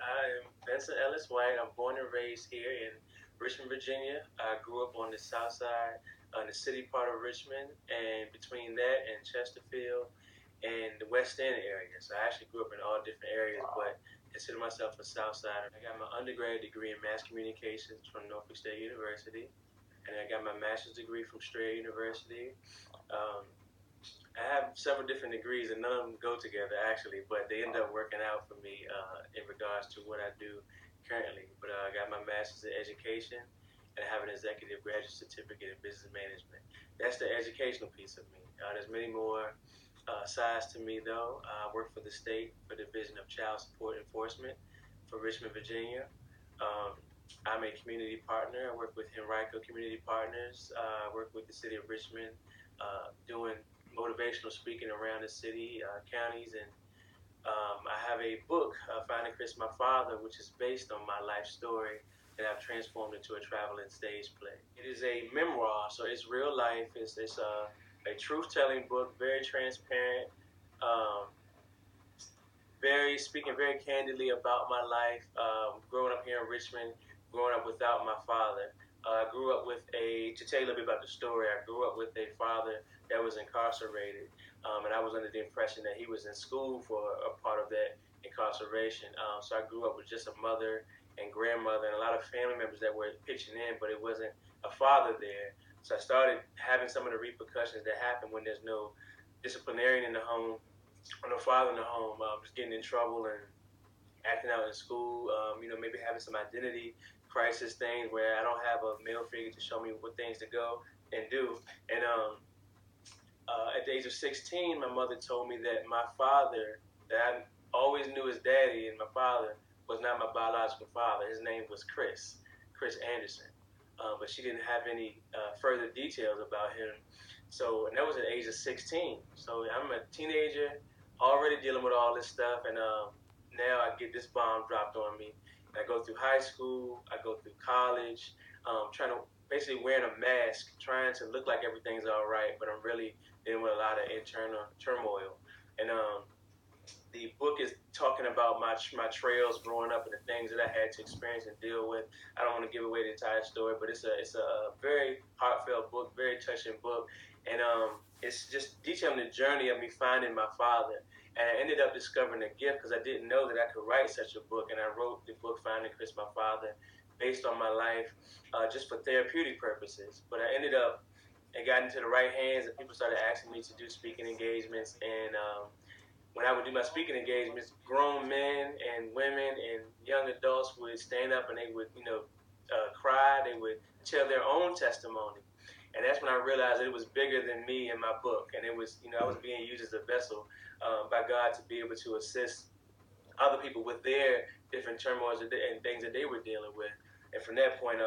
I am Vincent Ellis White. I'm born and raised here in Richmond, Virginia. I grew up on the south side, in the city part of Richmond, and between that and Chesterfield and the West End area. So I actually grew up in all different areas, but consider myself a south sider. I got my undergrad degree in mass communications from Norfolk State University, and I got my master's degree from Strayer University. Um, I have several different degrees, and none of them go together actually, but they end up working out for me in regards to what I do currently. But I got my master's in education, and I have an executive graduate certificate in business management. That's the educational piece of me. There's many more sides to me, though. I work for the state for the Division of Child Support Enforcement for Richmond, Virginia. Um, I'm a community partner. I work with Henrico Community Partners. I work with the city of Richmond, doing motivational speaking around the city, counties, and I have a book, Finding Chris, My Father, which is based on my life story that I've transformed into a traveling stage play. It is a memoir, so it's real life. It's a truth-telling book, very transparent, um, speaking very candidly about my life. Growing up here in Richmond, growing up without my father. I grew up with to tell you a little bit about the story, I grew up with a father that was incarcerated, and I was under the impression that he was in school for a part of that incarceration. So I grew up with just a mother and grandmother and a lot of family members that were pitching in, but it wasn't a father there. So I started having some of the repercussions that happen when there's no disciplinarian in the home, or no father in the home, just getting in trouble and acting out in school, maybe having some identity crisis things where I don't have a male figure to show me what things to go and do. And at the age of 16, my mother told me that my father, that I always knew as daddy, and my father was not my biological father. His name was Chris Anderson. But she didn't have any further details about him. So, and that was at the age of 16. So I'm a teenager, already dealing with all this stuff, and now I get this bomb dropped on me. And I go through high school, I go through college, trying to basically wearing a mask, trying to look like everything's all right, but I'm really dealing with a lot of internal turmoil. And the book is talking about my trails growing up and the things that I had to experience and deal with. I don't want to give away the entire story, but it's a very heartfelt book, very touching book, and it's just detailing the journey of me finding my father. And I ended up discovering a gift because I didn't know that I could write such a book, and I wrote the book Finding Chris, My Father, based on my life, just for therapeutic purposes. But I ended up and got into the right hands, and people started asking me to do speaking engagements, and when I would do my speaking engagements, grown men and women and young adults would stand up and they would, cry. They would tell their own testimony. And that's when I realized that it was bigger than me and my book. And it was, I was being used as a vessel by God to be able to assist other people with their different turmoils and things that they were dealing with. And from that point,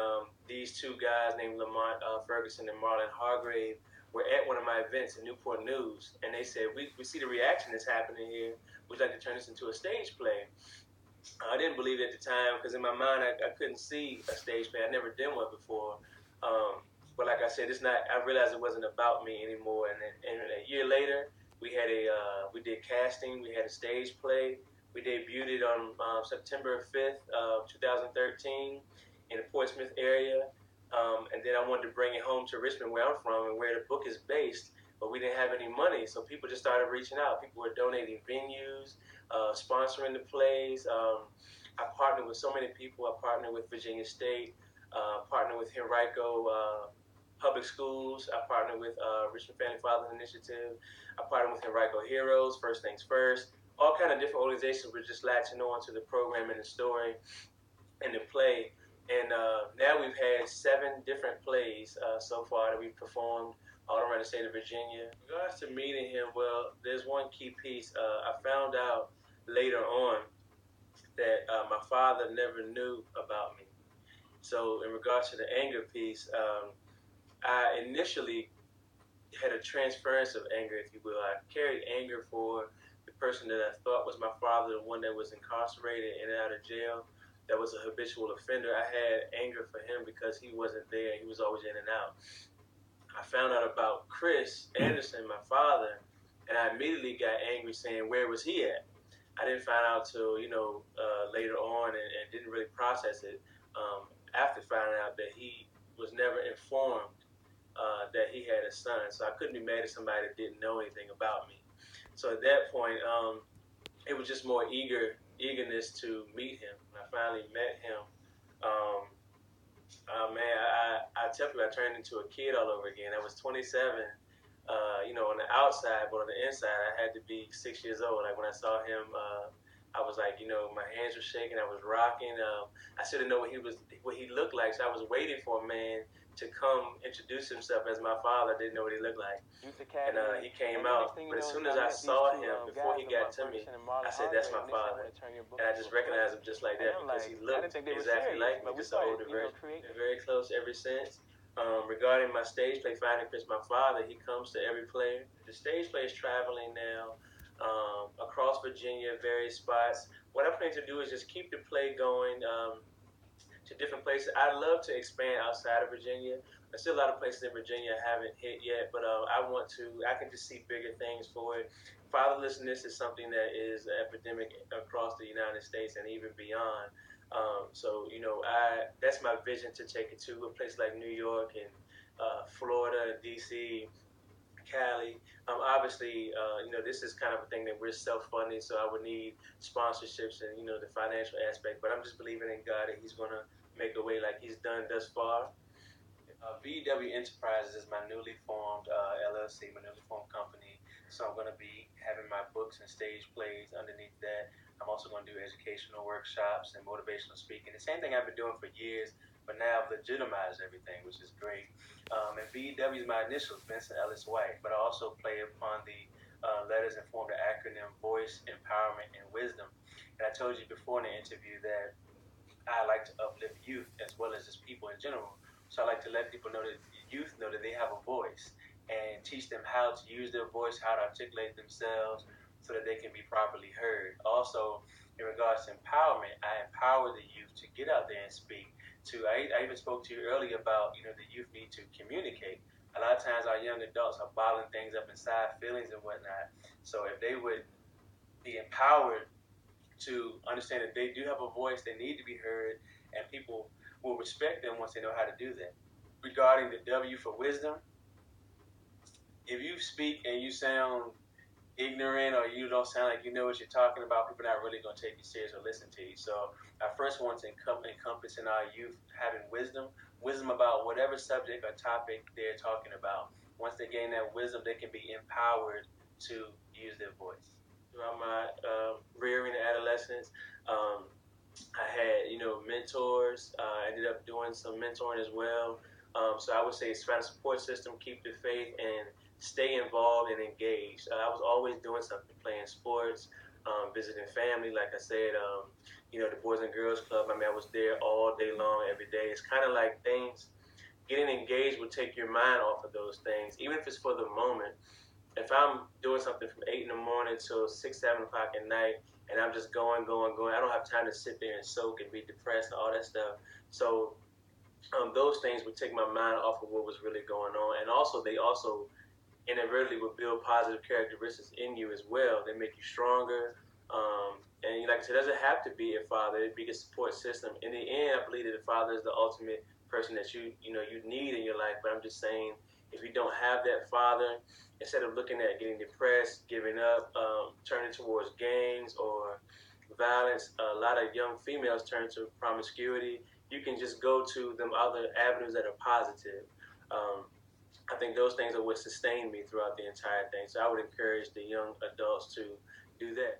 these two guys named Lamont Ferguson and Marlon Hargrave were at one of my events in Newport News, and they said, we see the reaction that's happening here. We'd like to turn this into a stage play. I didn't believe it at the time because in my mind, I couldn't see a stage play. I never done one before. But like I said, I realized it wasn't about me anymore. And a year later, we did casting. We had a stage play. We debuted it on September 5th of 2013 in the Portsmouth area. And then I wanted to bring it home to Richmond, where I'm from, and where the book is based. But we didn't have any money, so people just started reaching out. People were donating venues, sponsoring the plays. I partnered with so many people. I partnered with Virginia State, partnered with Henrico Public Schools. I partnered with Richmond Family Fathers Initiative. I partnered with Henrico Heroes, First Things First. All kind of different organizations were just latching on to the program and the story and the play. And now we've had 7 different plays so far that we've performed all around the state of Virginia. In regards to meeting him, well, there's one key piece. I found out later on that my father never knew about me. So in regards to the anger piece, I initially had a transference of anger, if you will. I carried anger for the person that I thought was my father, the one that was incarcerated in and out of jail, that was a habitual offender. I had anger for him because he wasn't there. He was always in and out. I found out about Chris Anderson, my father, and I immediately got angry saying, where was he at? I didn't find out till later on, and didn't really process it after finding out that he was never informed that he had a son. So I couldn't be mad at somebody that didn't know anything about me. So at that point, it was just more eagerness to meet him. When I finally met him, um, man, I tell people I turned into a kid all over again. I was 27, on the outside, but on the inside, I had to be 6 years old. Like when I saw him, I was like, my hands were shaking, I was rocking. I should have known what he looked like. So I was waiting for a man to come introduce himself as my father. I didn't know what he looked like. And he came out. But as soon as I saw him, before he got to me, I said, that's my father. And I just recognized him just like that because he looked exactly like me, just an older version. Been very close ever since. Regarding my stage play, Finding Chris, my father, he comes to every play. The stage play is traveling now across Virginia, various spots. What I plan to do is just keep the play going to different places. I'd love to expand outside of Virginia. There's still a lot of places in Virginia I haven't hit yet, but I can just see bigger things for it. Fatherlessness is something that is an epidemic across the United States and even beyond. That's my vision, to take it to a place like New York and Florida, DC, Cali. Obviously, this is kind of a thing that we're self-funding, so I would need sponsorships and the financial aspect. But I'm just believing in God that He's gonna make a way like He's done thus far. VW Enterprises is my newly formed LLC, my newly formed company. So I'm going to be having my books and stage plays underneath that. I'm also going to do educational workshops and motivational speaking. The same thing I've been doing for years, but now I've legitimized everything, which is great. And VW is my initials, Vincent Ellis White, but I also play upon the letters and form the acronym Voice, Empowerment, and Wisdom. And I told you before in the interview that I like to uplift youth as well as just people in general. So I like to let people know that youth know that they have a voice and teach them how to use their voice, how to articulate themselves so that they can be properly heard. Also, in regards to empowerment, I empower the youth to get out there and speak. I even spoke to you earlier about, the youth need to communicate. A lot of times our young adults are bottling things up inside, feelings and whatnot. So if they would be empowered to understand that they do have a voice, they need to be heard, and people will respect them once they know how to do that. Regarding the W for wisdom, if you speak and you sound ignorant or you don't sound like you know what you're talking about, people are not really going to take you serious or listen to you. So I first want to encompass in our youth having wisdom about whatever subject or topic they're talking about. Once they gain that wisdom, they can be empowered to use their voice. Throughout my rearing and adolescence, I had, mentors. I ended up doing some mentoring as well. So I would say find a support system, keep the faith, and stay involved and engaged. I was always doing something, playing sports, visiting family. Like I said, the Boys and Girls Club. I was there all day long, every day. It's kind of like getting engaged will take your mind off of those things, even if it's for the moment. If I'm doing something from 8 in the morning till 6, 7 o'clock at night, and I'm just going, I don't have time to sit there and soak and be depressed and all that stuff. So those things would take my mind off of what was really going on. And also, they also inadvertently would build positive characteristics in you as well. They make you stronger. And like I said, it doesn't have to be a father. It be a support system. In the end, I believe that the father is the ultimate person that you need in your life. But I'm just saying, if you don't have that father, instead of looking at getting depressed, giving up, turning towards gangs or violence, a lot of young females turn to promiscuity. You can just go to them other avenues that are positive. I think those things are what sustained me throughout the entire thing. So I would encourage the young adults to do that.